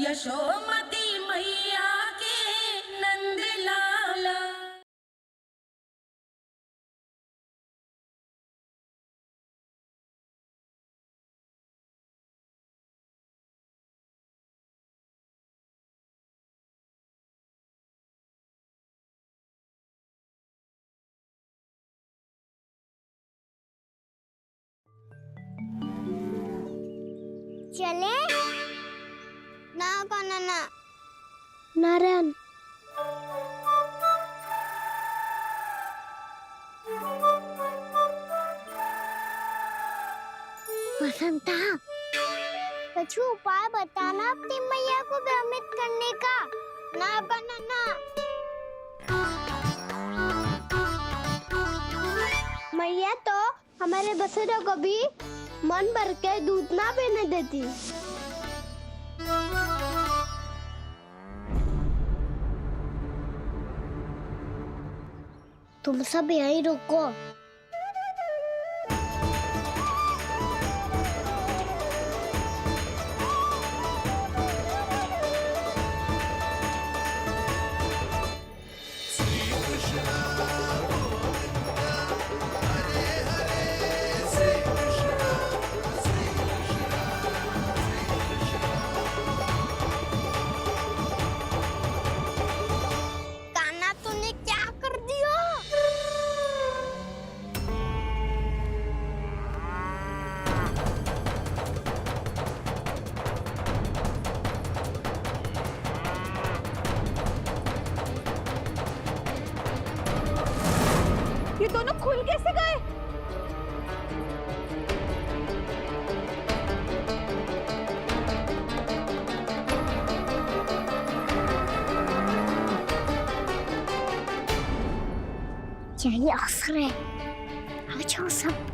यशोमती मैया के नंद लाला। चले ना काना ना नारायण बसंता कुछ उपाय बताना अपनी मैया को भ्रमित करने का। ना काना ना मैया तो हमारे बसेरों को भी मन भर के दूध ना पीने देती। तुम सब यहीं रुको। ये दोनों खुल कैसे गए? यही अवसर है, आ जाओ सब।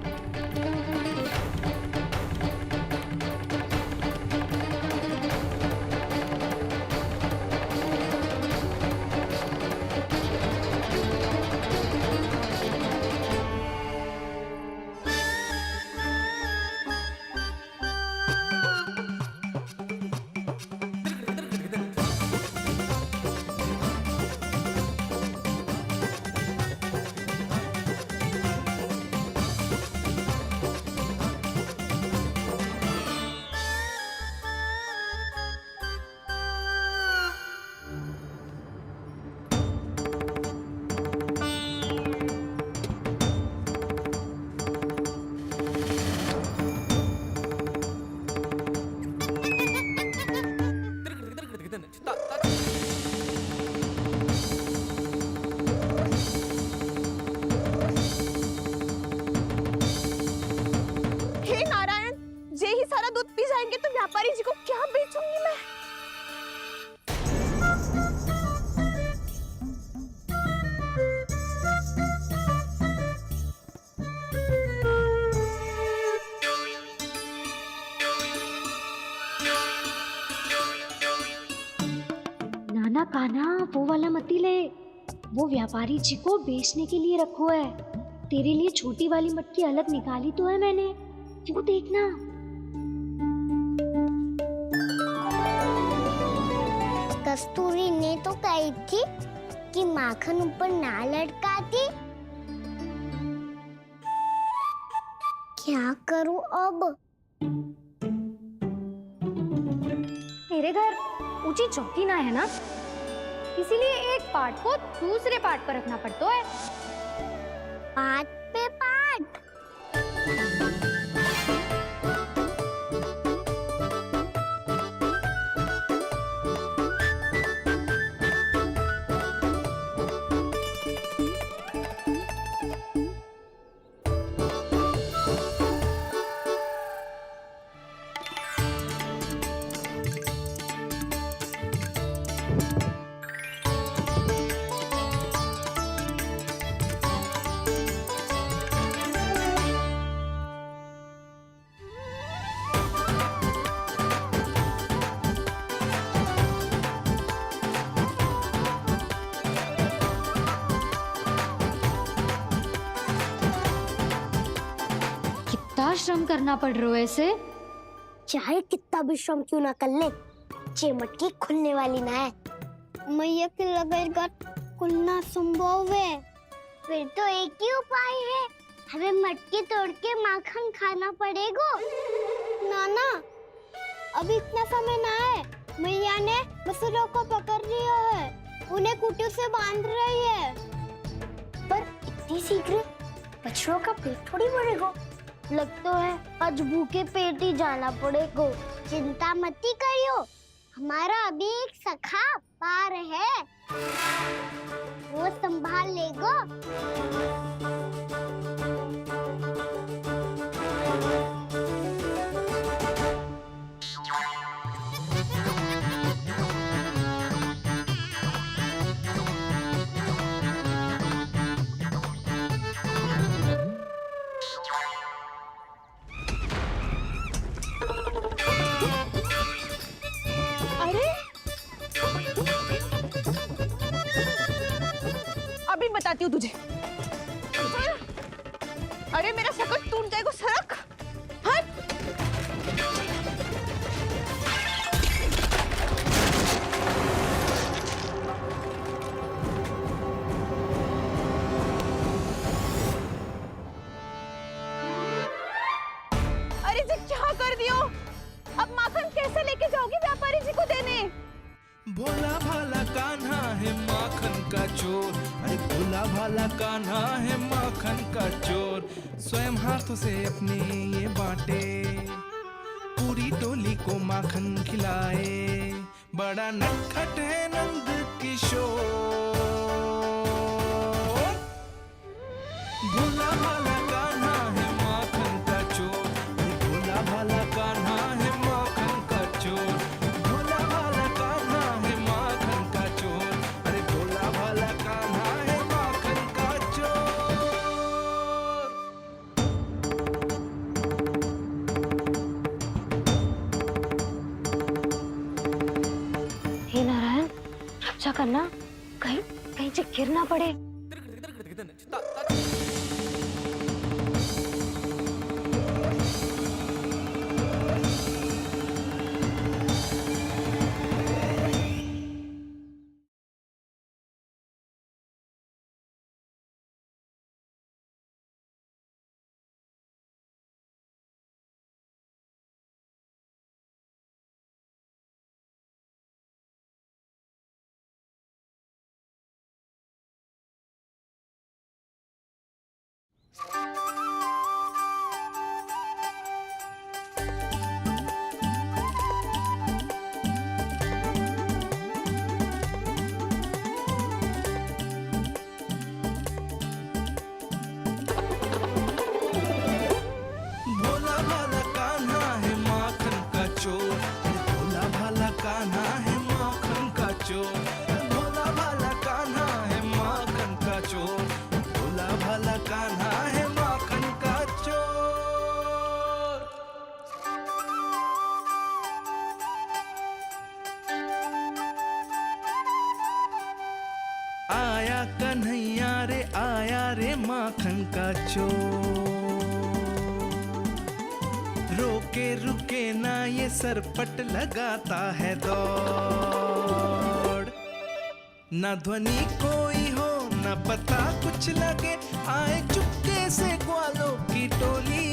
व्यापारी जी को क्या बेचूंगी मैं? नाना कान्हा वो वाला मती ले, वो व्यापारी जी को बेचने के लिए रखो है। तेरे लिए छोटी वाली मटकी अलग निकाली तो है मैंने, वो देखना। कस्तूरी ने तो कही थी कि माखन ऊपर ना लटकाती। क्या करूं अब? मेरे घर ऊंची चौकी ना है ना, इसीलिए एक पार्ट को दूसरे पार्ट पर रखना पड़ता है। पार्ट पे पार्ट। श्रम करना पड़ रहा है ऐसे। चाहे कितना भी श्रम क्यों ना कर ले, ये मटकी खुलने वाली ना है। मैया के लगेगा खुलना संभव है। फिर तो एक ही उपाय है, हमें मटकी तोड़ के माखन खाना पड़ेगा। नाना, अभी इतना समय ना है। मैया ने बछड़ों को पकड़ लिया है, उन्हें कुटियों से बांध रही है। पर इतनी शीघ्र बछड़ों का पेट थोड़ी भरेगा। लगता है आज भूखे पेट ही जाना पड़ेगा। चिंता मत करियो, हमारा अभी एक सखा पार है, वो संभाल लेगा। अरे अभी बताती हूँ तुझे। अरे मेरा सकट टूट जाएगा, सरक हट। अरे जी क्या कर दियो? अब माखन कैसे लेके जाओगी व्यापारी जी को देने? भोला भाला कान्हा है माखन का चोर, अरे भोला भाला कान्हा है माखन का चोर। स्वयं हाथों से अपने ये बांटे, पूरी टोली को माखन खिलाए। बड़ा नटखट है नंद किशोर। भोला भाला कान्हा है माखन का चोर, अरे भोला भाला कान्हा है माखन का चोर। भोला भाला कान्हा है माखन का चोर, अरे भोला भाला कान्हा है माखन का चोर। हे नारायण, रक्षा करना, कहीं कहीं से गिर ना पड़े। भोला भाला कान्हा है माखन का चोर, अरे भोला भाला कान्हा है माखन का चोर। भोला भाला कान्हा है माखन का चोर, भोला भाला कान्हा है माखन का चोर। आया कन्हैया रे आया रे माखन का चोर। रोके रुके ना ये सरपट लगाता है दौड़। ना ध्वनि कोई हो ना पता कुछ लगे, आए चुपके से ग्वालों की टोली।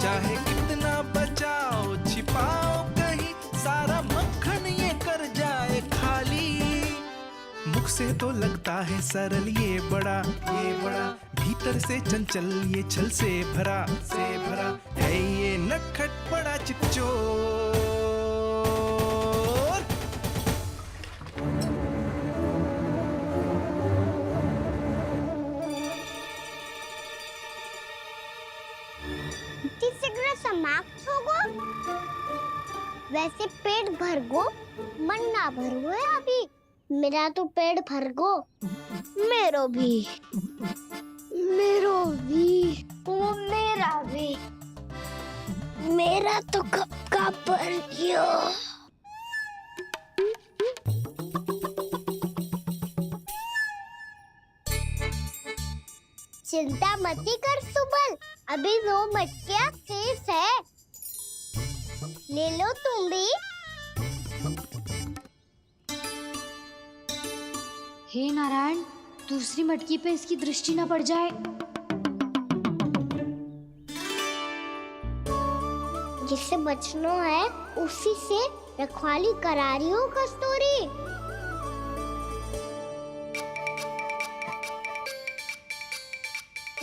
चाहे कितना बचाओ छिपाओ कहीं, सारा मक्खन ये कर जाए खाली। मुख से तो लगता है सरल ये बड़ा भीतर से चंचल ये छल से भरा है ये नटखट बड़ा चिकचोर। इतनी शीघ्र समाप्त होगो? वैसे पेट भर गो, मन ना भरो है अभी। मेरा तो पेट भर गो। मेरो भी। ओ मेरा भी। मेरा तो कब का भर गया। चिंता मत कर सुबल, अभी 2 मटकियाँ शेष है। ले लो तुम भी। हे नारायण, दूसरी मटकी पे इसकी दृष्टि न पड़ जाए। जिससे बचना है उसी से रखवाली करा रही हो कस्तूरी।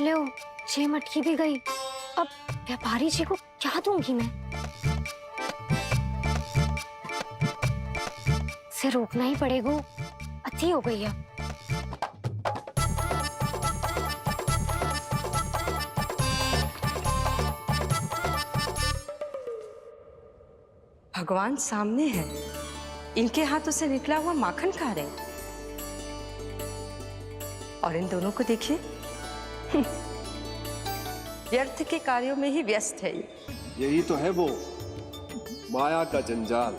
लो, ये मटकी भी गई। अब व्यापारी जी को क्या दूंगी मैं? इसे रोकना ही पड़ेगा, अति हो गई है। भगवान सामने है, इनके हाथों से निकला हुआ माखन खा रहे हैं। और इन दोनों को देखिए, व्यर्थ के कार्यों में ही व्यस्त है। यही तो है वो माया का जंजाल,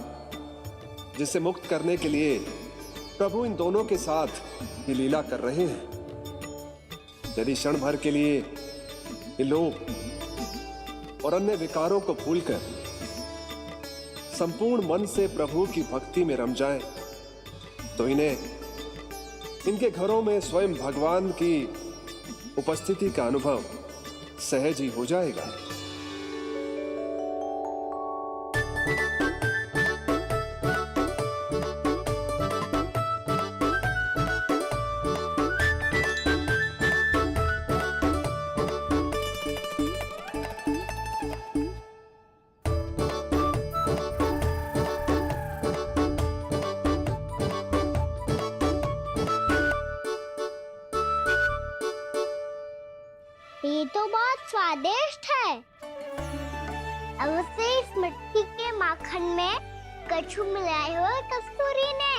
जिसे मुक्त करने के लिए प्रभु इन दोनों के साथ ये लीला कर रहे हैं। यदि क्षण भर के लिए ये लोग और अन्य विकारों को भूलकर संपूर्ण मन से प्रभु की भक्ति में रम जाएं, तो इन्हें इनके घरों में स्वयं भगवान की उपस्थिति का अनुभव सहज ही हो जाएगा। ये तो बहुत स्वादिष्ट है। अब से इस मिट्टी के माखन में कछु मिलाए हुए कस्तूरी ने।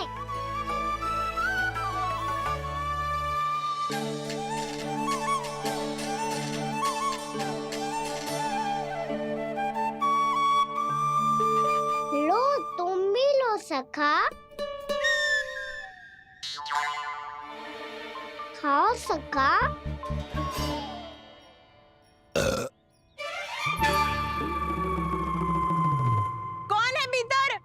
लो, तुम भी लो सखा। खाओ सखा। कौन है भीतर?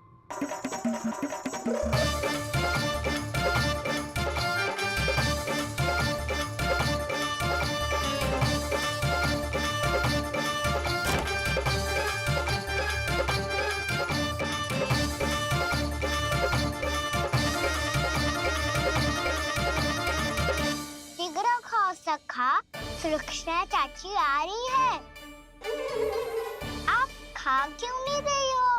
शीघ्र खाओ सखा, सुलक्षणा चाची आ रही है। आप खा क्यों नहीं रही हो?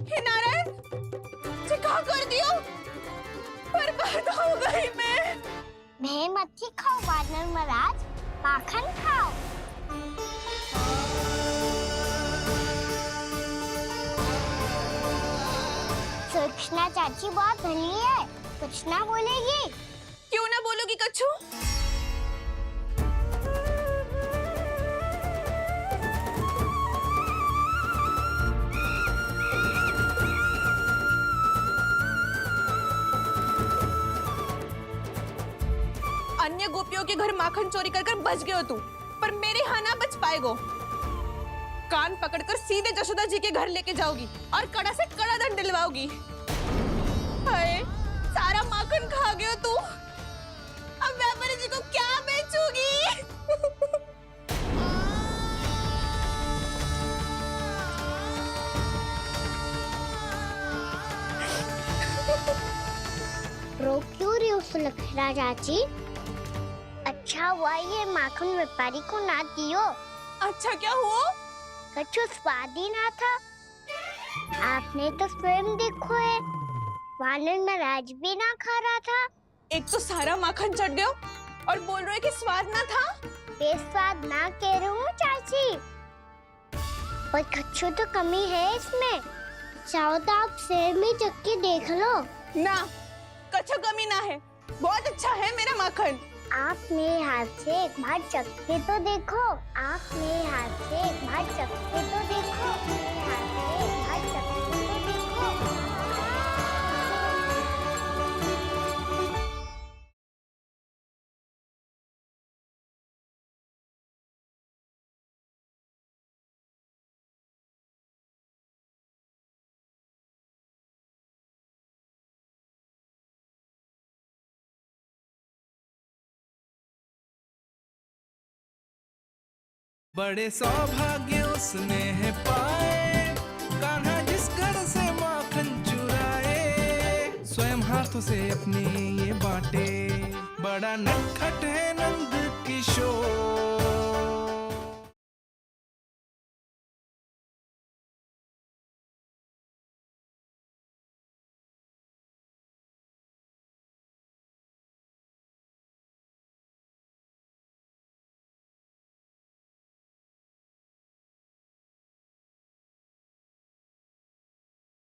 हे नारायण, ये क्या कर दियो? बर्बाद हो गई मैं। मच्छी खाओ वानर महाराज, माखन खाओ। सुलक्षणा चाची बहुत भली है, कुछ ना बोलेगी। क्यों ना बोलोगी कच्छू? अन्य गोपियों के घर माखन चोरी कर बच गए हो तू, पर मेरे यहाँ ना बच पाएगो। कान पकड़कर सीधे जशोदा जी के घर लेके जाओगी और कड़ा से कड़ा दंड दिलवाओगी। हाय, सारा माखन खा गए हो तू। अब व्यापारी जी को क्या बेचोगी? रो क्यों रही हो सुलक्षणा चाची? अच्छा हुआ ये माखन व्यापारी को ना दियो। अच्छा क्या हुआ? कछु स्वाद ही ना था। आपने तो स्वयं देखो है, वानर महाराज भी ना खा रहा था। एक तो सारा माखन चढ़ गया और बोल रहे कि स्वाद ना था। बेस्वाद ना कह रही हूँ चाची, पर कछु तो कमी है इसमें। चाहो तो आप शहर में चख के देख लो। ना, कछु कमी ना है, बहुत अच्छा है मेरा माखन। आप मेरे हाथ से एक बार चख के तो देखो। आप मेरे हाथ से एक बार चख के तो देखो। मेरे हाथ से एक बार चख के तो देखो। बड़े सौभाग्य उसने है पाए, कान्हा जिस घर से माखन चुराए, स्वयं हाथों से अपने ये बांटे, बड़ा नटखट है नंद किशोर।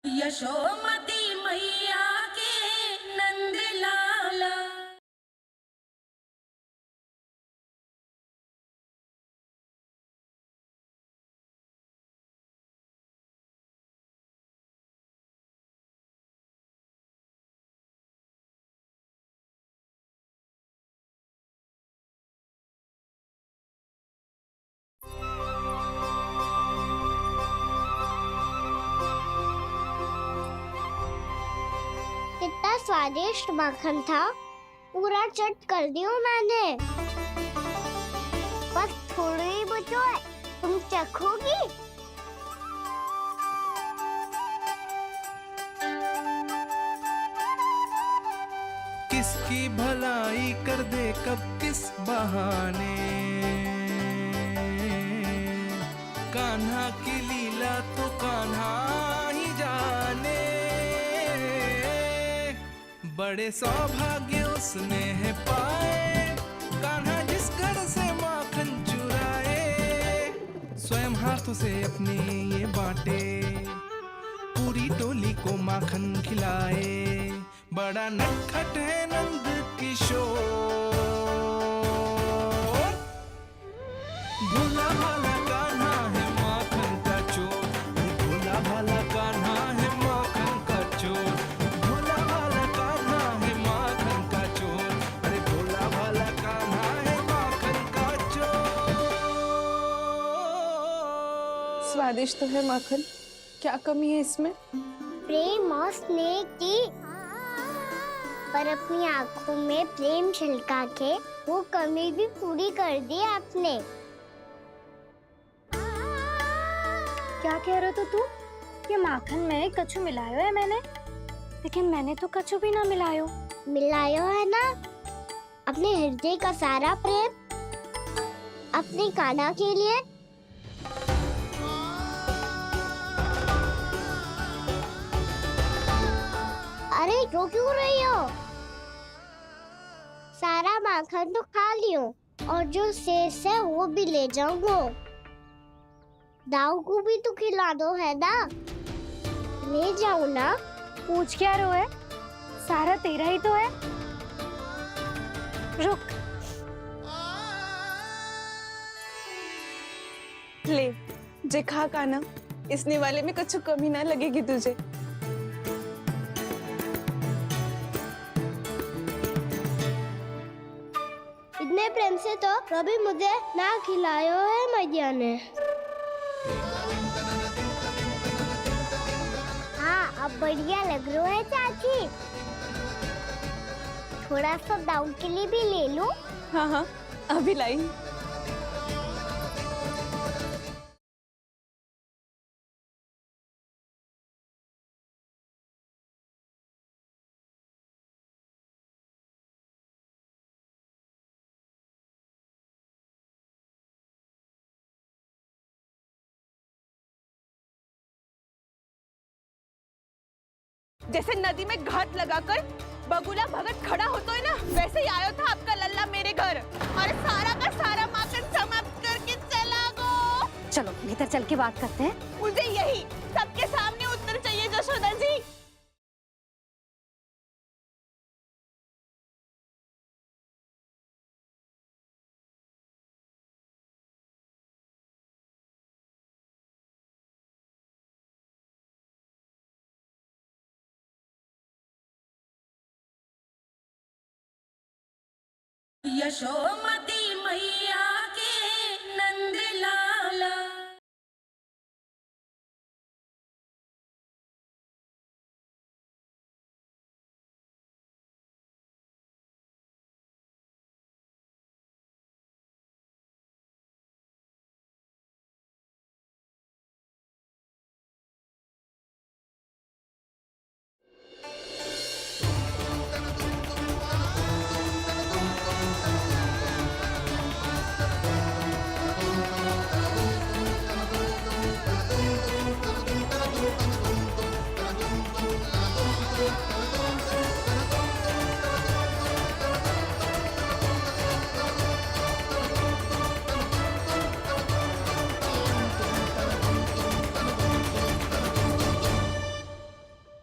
यशोमती मैया के नंद लाला। कितना स्वादिष्ट माखन था, पूरा चट कर दियो मैंने। बस थोड़ी ही बचो है, तुम चखोगी? किसकी भलाई कर दे कब किस बहाने, कान्हा की लीला तो कान्हा ही जाने, बड़े सौभाग्य उसने है पाए, कान्हा जिस घर से माखन चुराए, स्वयं हाथों से अपने ये बांटे, पूरी टोली को माखन खिलाए, बड़ा नटखट है नंद किशोर। भोला भाला कान्हा है माखन का चोर, भोला भाला कान्हा है माखन का चोर, भोला भाला कान्हा है माखन का चोर, अरे भोला भाला कान्हा है माखन का चोर। स्वादिष्ट तो है माखन, क्या कमी है इसमें? प्रेम और स्नेह की, पर अपनी आंखों में प्रेम छिलका के वो कमी भी पूरी कर दी आपने। क्या कह रहे हो तू? ये माखन में कछु मिलायो है मैंने, लेकिन मैंने तो कछु भी ना मिलायो। मिलायो है ना अपने हृदय का सारा प्रेम अपनी कान्हा के लिए। अरे रो क्यों रही हो? सारा माखन तो खा लियो और जो शेष है वो भी ले जाऊंगा। दाऊ को भी तो खिला दो है ना, ले जाओ ना। पूछ क्या रो है, सारा तेरा ही तो है। रुक, ले जे खा काना, इसने वाले में कुछ कमी ना लगेगी तुझे। इतने प्रेम से तो कभी मुझे ना खिलायो है मैया ने। हाँ अब बढ़िया लग रहा है चाची। थोड़ा सा दाऊ के लिए भी ले लो। हाँ हाँ अभी लाई। जैसे नदी में घाट लगाकर बगुला भगत खड़ा होता है ना, वैसे ही आयो था आपका लल्ला मेरे घर और सारा का सारा माखन समाप्त करके चला गो। चलो भीतर चल के बात करते हैं। मुझे यही सबके सामने उत्तर चाहिए जशोदा जी। यशोमती मैया के नंद लाला।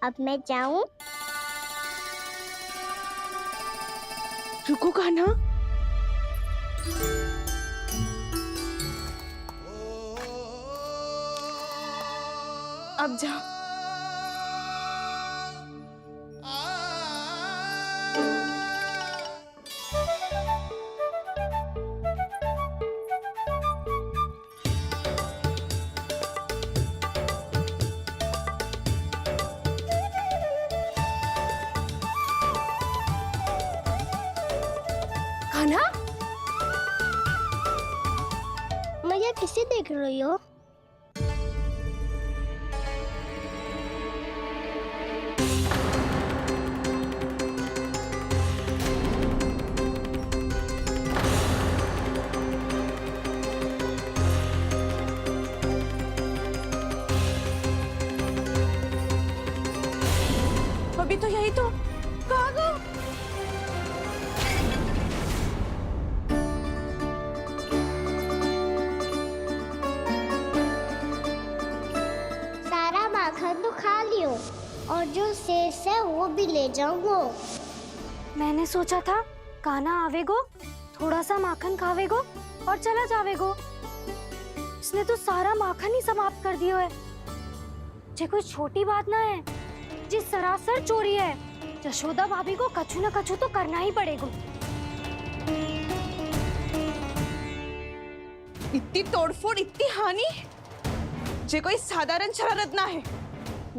अब मैं जाऊं? रुको कान्हा, अब जा। कान्हा, मैया किसे देख रही हो? अभी तो यही तो। कहाँ गो? सारा माखन तो खा लियो और जो शेष है वो भी ले जाऊंगो। मैंने सोचा था कान्हा आवेगो, थोड़ा सा माखन खावेगो और चला जावेगो। इसने तो सारा माखन ही समाप्त कर दियो है। जे कोई छोटी बात ना है, जी सरासर चोरी है। यशोदा भाभी को कछु न कछु तो करना ही पड़ेगा। इतनी तोड़फोड़, इतनी हानि, जे कोई साधारण शरारत ना है।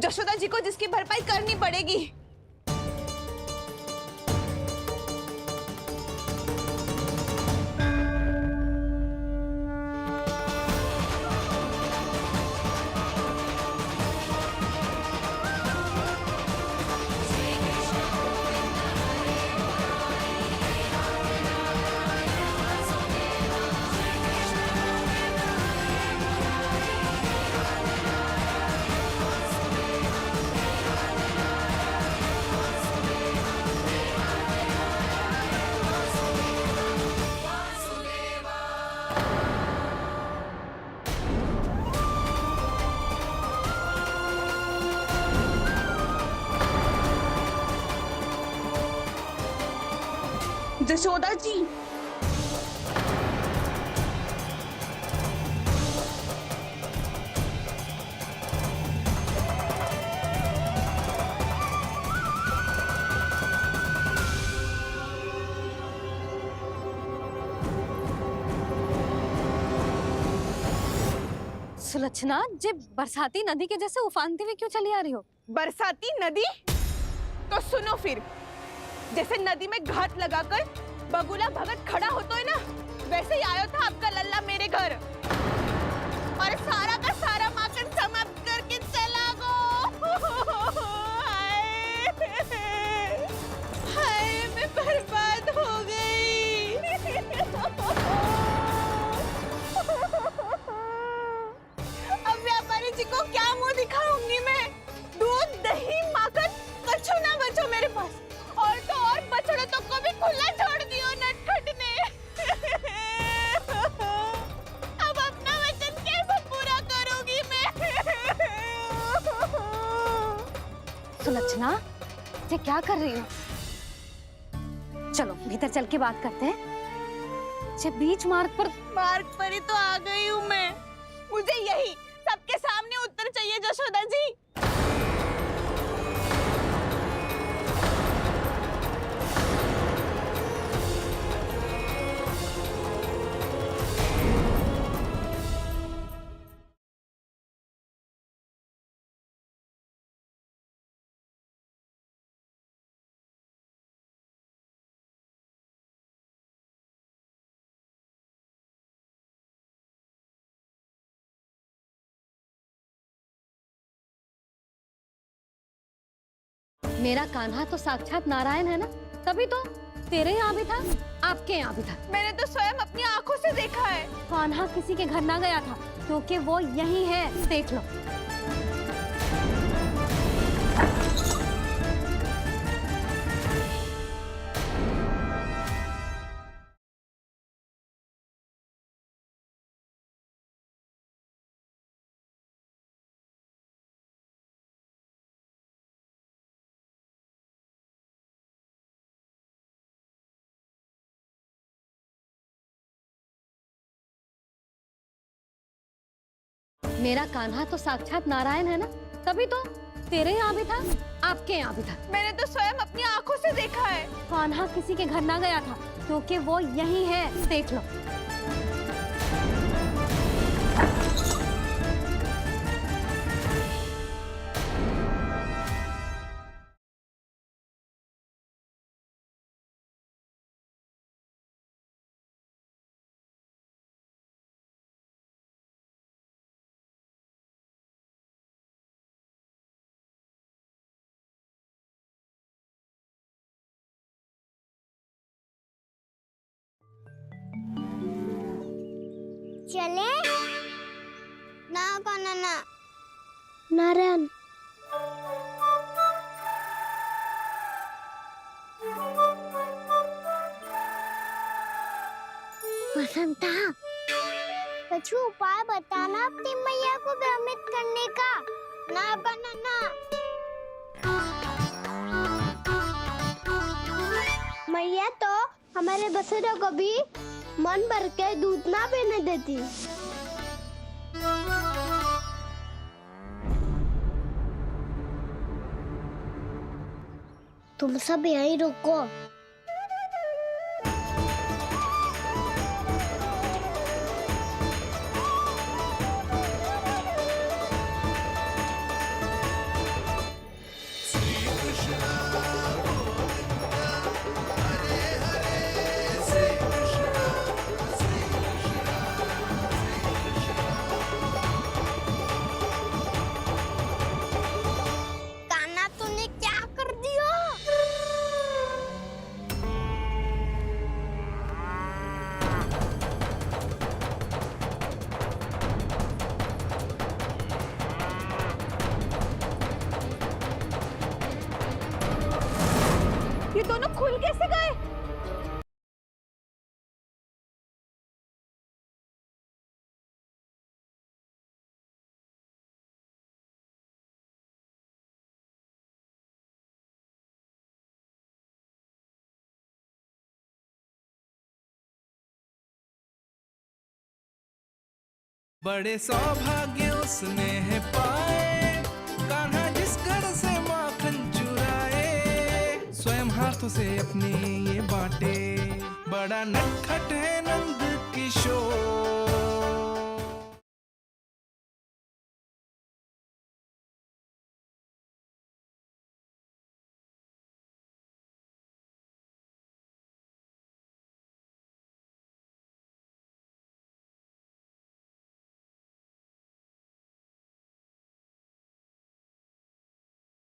यशोदा जी को जिसकी भरपाई करनी पड़ेगी। यशोदा जी, सुलक्षणा, जे बरसाती नदी के जैसे उफानते हुए क्यों चली आ रही हो? बरसाती नदी? तो सुनो फिर, जैसे नदी में घाट लगाकर बगुला भगत खड़ा होता है ना, वैसे ही आया था आपका लल्ला मेरे घर और सारा का सारा माखन समाप्त करके चला गो। हाय, हाय, मैं बर्बाद हो गई। अब व्यापारी जी को क्या मुंह दिखाऊंगी मैं? दूध, दही, माखन कछु ना बचो मेरे पास। और तो और बछड़े तो को भी खुला छोड़ दियो नटखट ने। अब अपना वचन कैसे पूरा करूंगी मैं? सुलक्षणा, ये क्या कर रही हो? चलो भीतर चल के बात करते हैं। ये बीच मार्ग पर ही तो आ गई हूँ मैं। मुझे यही सबके सामने उत्तर चाहिए यशोदा जी। मेरा कान्हा तो साक्षात नारायण है ना, तभी तो तेरे यहाँ भी था, आपके यहाँ भी था। मैंने तो स्वयं अपनी आंखों से देखा है। कान्हा किसी के घर ना गया था, क्योंकि वो यही है, देख लो। मेरा कान्हा तो साक्षात नारायण है ना, तभी तो तेरे यहाँ भी था, आपके यहाँ भी था। मैंने तो स्वयं अपनी आंखों से देखा है। कान्हा किसी के घर ना गया था, क्योंकि वो यही है, देख लो। चले ना कान्हा ना नारायण। बसंता, कुछ उपाय बताना अपनी मैया को भ्रमित करने का। ना कान्हा ना। मैया तो हमारे बसुरा को भी मन भर के दूध ना पीने देती। तुम सब यहीं रुको। कान्हा तूने क्या कर दिया? ये दोनों खुल कैसे गए? बड़े सौभाग्य उसने है पाए, कान्हा जिस घर से माखन चुराए, स्वयं हाथों से अपने ये बांटे, बड़ा नटखट है नंद किशोर।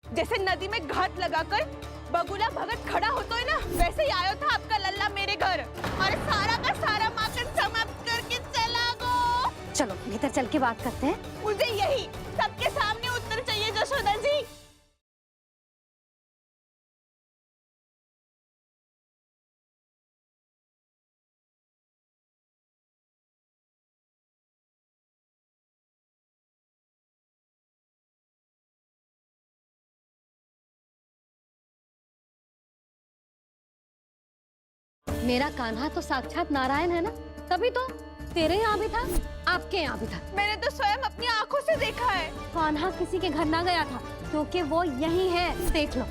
जैसे नदी में घात लगाकर बगुला भगत खड़ा होता है ना, वैसे ही आया था आपका लल्ला मेरे घर और सारा का सारा माखन समाप्त करके चला गो। चलो भीतर चल के बात करते हैं। मुझे यही सबके सामने उत्तर चाहिए जशोदा जी। मेरा कान्हा तो साक्षात नारायण है ना, तभी तो तेरे यहाँ भी था, आपके यहाँ भी था। मैंने तो स्वयं अपनी आंखों से देखा है। कान्हा किसी के घर ना गया था, क्योंकि वो यही है, देख लो।